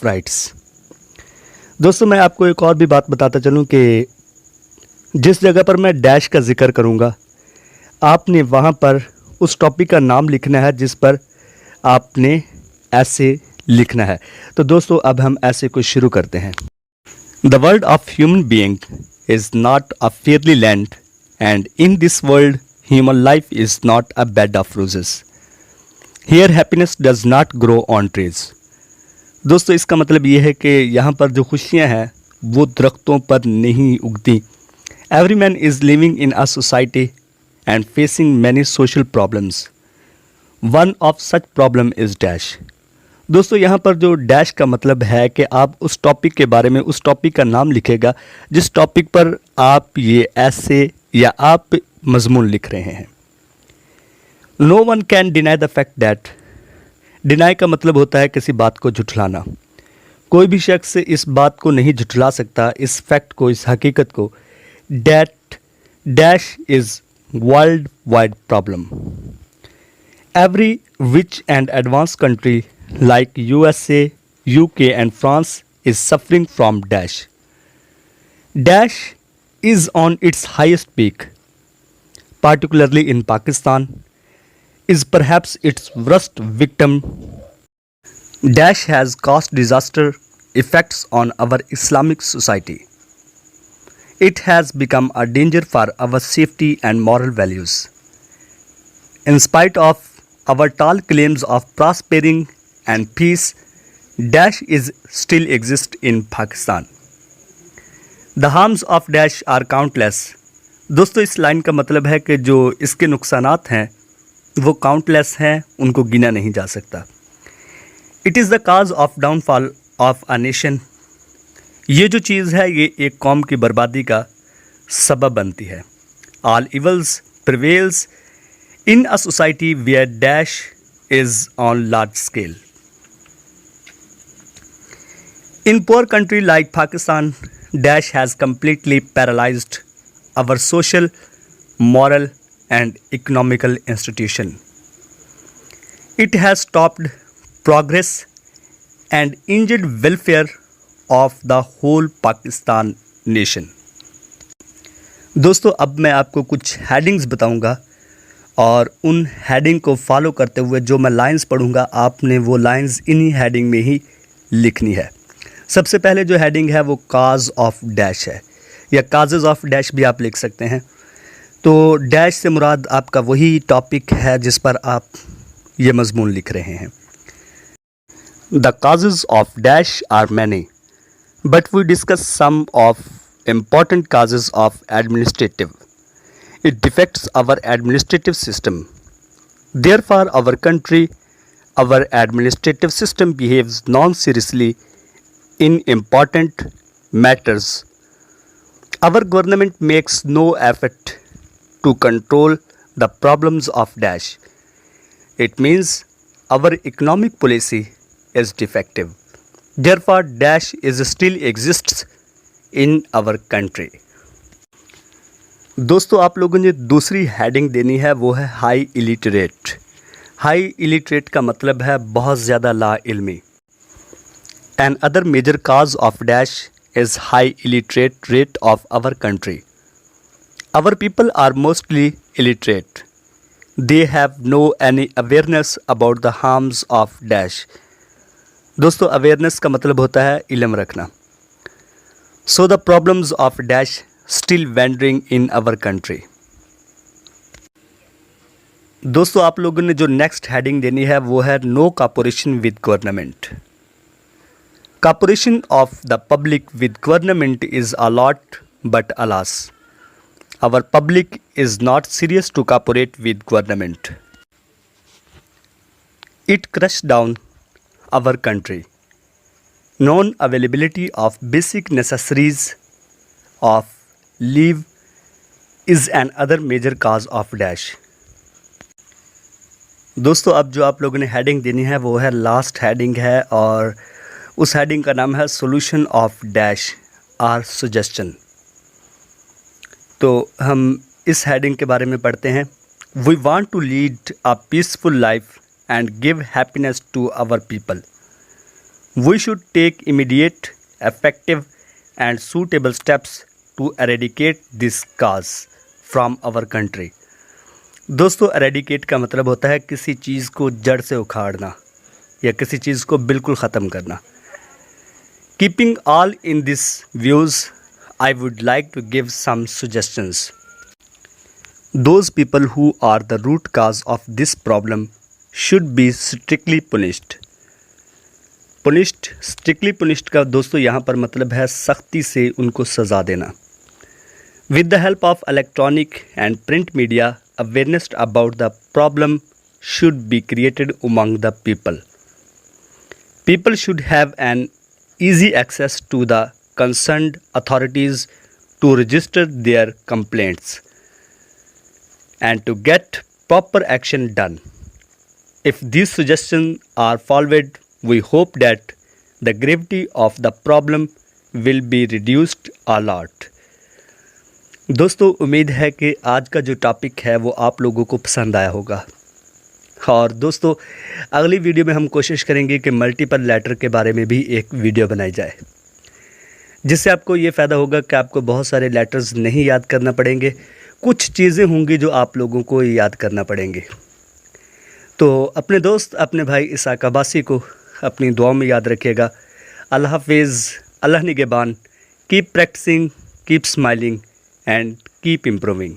Rights. दोस्तों मैं आपको एक और भी बात बताता चलूं कि जिस जगह पर मैं डैश का जिक्र करूंगा आपने वहां पर उस टॉपिक का नाम लिखना है जिस पर आपने ऐसे लिखना है। तो दोस्तों अब हम ऐसे को शुरू करते हैं। The world of human being is not a fairly land and in this world human life is not a bed of roses. Here happiness does not grow on trees. दोस्तों इसका मतलब ये है कि यहाँ पर जो खुशियाँ हैं वो दरख्तों पर नहीं उगती। Every man is living in a society and facing many social problems. One of such problem is dash. दोस्तों यहाँ पर जो डैश का मतलब है कि आप उस टॉपिक के बारे में उस टॉपिक का नाम लिखेगा जिस टॉपिक पर आप ये ऐसे या आप मजमून लिख रहे हैं। No one can deny the fact that. Deny का मतलब होता है किसी बात को झुठलाना। कोई भी शख्स इस बात को नहीं झुठला सकता, इस फैक्ट को, इस हकीकत को, that dash is world wide problem. Every rich and advance country like USA, UK and France is suffering from dash. Dash is on its highest peak, particularly in Pakistan, is perhaps its worst victim. Dash has caused disaster effects on our Islamic society. It has become a danger for our safety and moral values. In spite of our tall claims of prospering and peace, dash is still exist in Pakistan. The harms of dash are countless. दोस्तों इस line का मतलब है कि जो इसके नुकसानात हैं वो काउंटलेस हैं, उनको गिना नहीं जा सकता। It is the cause of downfall of a nation. ये जो चीज़ है ये एक कौम की बर्बादी का सबब बनती है। All evils prevails in a society where dash is on large scale. In poor country like Pakistan, dash has completely paralyzed our social, moral and economical institution. It has stopped progress and injured welfare of the whole Pakistan nation. दोस्तों अब मैं आपको कुछ headings बताऊंगा और उन heading को follow करते हुए जो मैं लाइंस पढ़ूंगा आपने वो लाइंस इन्हीं हेडिंग में ही लिखनी है। सबसे पहले जो हेडिंग है वो काज ऑफ डैश है या काजेज ऑफ डैश भी आप लिख सकते हैं। तो डैश से मुराद आपका वही टॉपिक है जिस पर आप ये मजमून लिख रहे हैं। The causes of dash are many but we discuss some of important causes of administrative. It defects our administrative system. Therefore our country, our administrative system behaves non seriously in important matters. Our government makes no effort to control the problems of dash. It means our economic policy is defective. Therefore, dash is still exists in our country. दोस्तों आप लोगों ने दूसरी heading देनी है वो है high illiterate. High illiterate का मतलब है बहुत ज़्यादा ला इल्मी। An other major cause of dash is high illiterate rate of our country. Our people are mostly illiterate. They have no any awareness about the harms of dash. दोस्तों awareness का मतलब होता है इल्म रखना। So the problems of dash still wandering in our country. दोस्तों आप लोगों ने जो नेक्स्ट हेडिंग देनी है वो है no cooperation with government. Cooperation of the public with government is a lot, but alas, our public is not serious to cooperate with government. It crushed down our country. Non-availability of basic necessaries of leave is another major cause of dash. दोस्तों अब जो आप लोगों ने heading देनी है वो है लास्ट हेडिंग है और उस हेडिंग का नाम है solution of dash or suggestion. तो हम इस हेडिंग के बारे में पढ़ते हैं। We want to lead a peaceful life and give happiness to our people. We should take immediate, effective and suitable steps to eradicate this cause from our country. दोस्तों, eradicate का मतलब होता है किसी चीज़ को जड़ से उखाड़ना या किसी चीज़ को बिल्कुल ख़त्म करना. Keeping all in these views, I would like to give some suggestions. Those people who are the root cause of this problem should be strictly punished. Strictly punished का दोस्तों यहाँ पर मतलब है सख्ती से उनको सज़ा देना. With the help of electronic and print media, awareness about the problem should be created among the people. People should have an easy access to the concerned authorities to register their complaints and to get proper action done. If these suggestions are followed, we hope that the gravity of the problem will be reduced a lot. दोस्तों, उम्मीद है कि आज का जो topic है वो आप लोगों को पसंद आया होगा. और दोस्तों, अगली वीडियो में हम कोशिश करेंगे कि मल्टीपल लेटर के बारे में भी एक वीडियो बनाई जाए, जिससे आपको ये फ़ायदा होगा कि आपको बहुत सारे लेटर्स नहीं याद करना पड़ेंगे. कुछ चीज़ें होंगी जो आप लोगों को याद करना पड़ेंगे. तो अपने दोस्त, अपने भाई इसाक अब्बासी को अपनी दुआ में याद रखिएगा. अल्लाह हाफिज़, अल्लाह निगहबान. Keep practising, keep smiling and keep improving.